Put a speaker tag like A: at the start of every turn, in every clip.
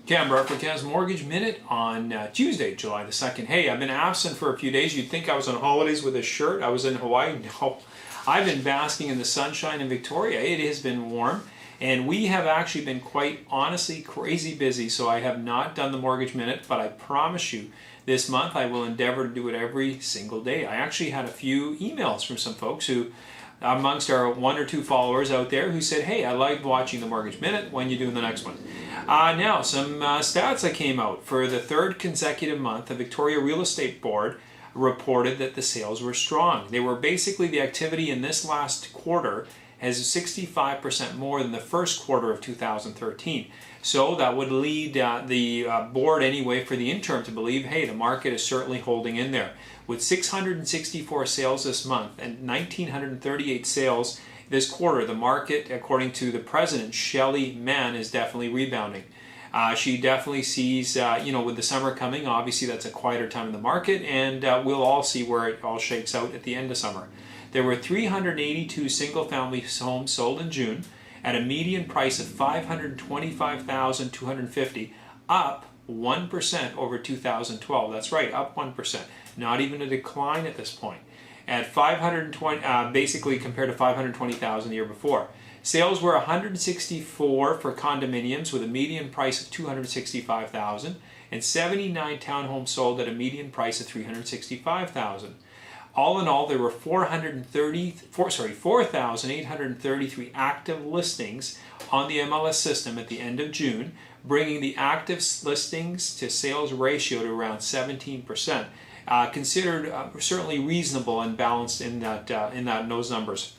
A: Canberra Africa's Mortgage Minute on Tuesday, July the 2nd. Hey, I've been absent for a few days. You'd think I was on holidays with a shirt. I was in Hawaii. No, I've been basking in the sunshine in Victoria. It has been warm, and we have actually been quite honestly crazy busy, so I have not done the Mortgage Minute, but I promise you this month I will endeavor to do it every single day. I actually had a few emails from some folks who, amongst our one or two followers out there, who said, hey, I like watching the Mortgage Minute. When you doing the next one? Now, some stats that came out. For the third consecutive month, the Victoria Real Estate Board reported that the sales were strong. They were basically, the activity in this last quarter has 65% more than the first quarter of 2013. So that would lead the board anyway for the interim to believe, hey, the market is certainly holding in there. With 664 sales this month and 1,938 sales this quarter, the market, according to the president, Shelley Mann, is definitely rebounding. She definitely sees, with the summer coming, obviously that's a quieter time in the market, and we'll all see where it all shakes out at the end of summer. There were 382 single-family homes sold in June at a median price of $525,250, up 1% over 2012. That's right, up 1%. Not even a decline at this point. At 520, basically compared to 520,000 the year before. Sales were 164 for condominiums with a median price of 265,000, and 79 townhomes sold at a median price of 365,000. All in all, there were 4,833 active listings on the MLS system at the end of June, bringing the active listings to sales ratio to around 17%. Considered certainly reasonable and balanced in those numbers.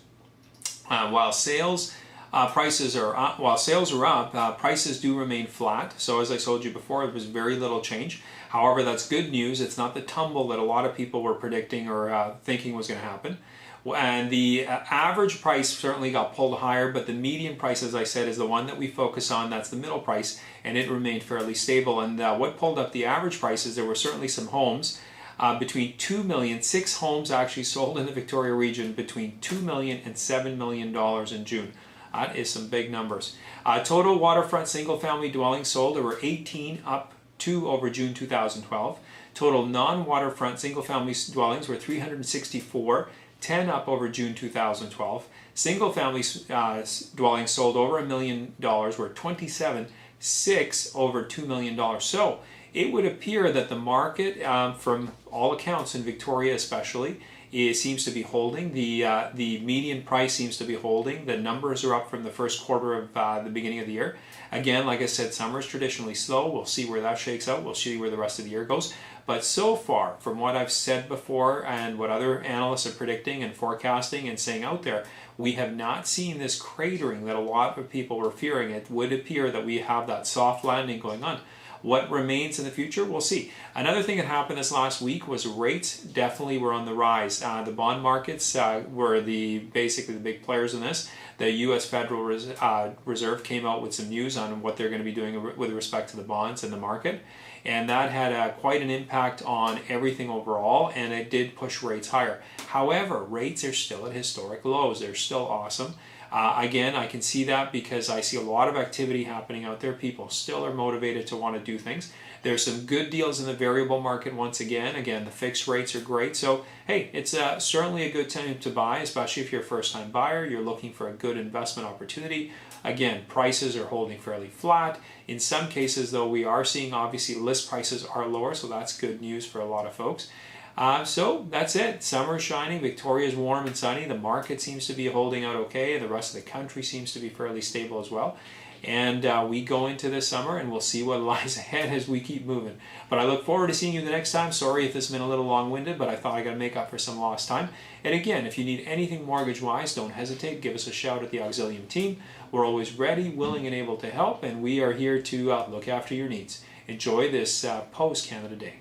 A: While sales prices are up, prices do remain flat. So as I told you before, there was very little change. However, that's good news. It's not the tumble that a lot of people were predicting or thinking was going to happen. And the average price certainly got pulled higher, but the median price, as I said, is the one that we focus on. That's the middle price, and it remained fairly stable. And what pulled up the average prices, there were certainly some homes. Between 2 million, 6 homes actually sold in the Victoria region between $2 million and $7 million in June. That is some big numbers. Total waterfront single-family dwellings sold, there were 18, up 2 over June 2012. Total non-waterfront single-family dwellings were 364, 10 up over June 2012. Single-family dwellings sold over $1 million were 27, 6 over $2 million. So it would appear that the market, from all accounts in Victoria especially, seems to be holding. The median price seems to be holding. The numbers are up from the first quarter of the beginning of the year. Again, like I said, summer is traditionally slow. We'll see where that shakes out. We'll see where the rest of the year goes. But so far, from what I've said before and what other analysts are predicting and forecasting and saying out there, we have not seen this cratering that a lot of people were fearing. It would appear that we have that soft landing going on. What remains in the future, we'll see. Another thing that happened this last week was rates definitely were on the rise. The bond markets were basically the big players in this. The U.S. Federal Reserve came out with some news on what they're going to be doing with respect to the bonds and the market. And that had quite an impact on everything overall, and it did push rates higher. However, rates are still at historic lows. They're still awesome. Again, I can see that because I see a lot of activity happening out there. People still are motivated to want to do things. There's some good deals in the variable market once again. Again, the fixed rates are great. So, hey, it's certainly a good time to buy, especially if you're a first-time buyer. You're looking for a good investment opportunity. Again, prices are holding fairly flat. In some cases, though, we are seeing, obviously, list prices are lower, so that's good news for a lot of folks. So that's it. Summer is shining. Victoria is warm and sunny. The market seems to be holding out okay. The rest of the country seems to be fairly stable as well. And we go into this summer and we'll see what lies ahead as we keep moving. But I look forward to seeing you the next time. Sorry if this has been a little long-winded, but I thought I got to make up for some lost time. And again, if you need anything mortgage-wise, don't hesitate. Give us a shout at the Auxilium team. We're always ready, willing, and able to help, and we are here to look after your needs. Enjoy this post-Canada Day.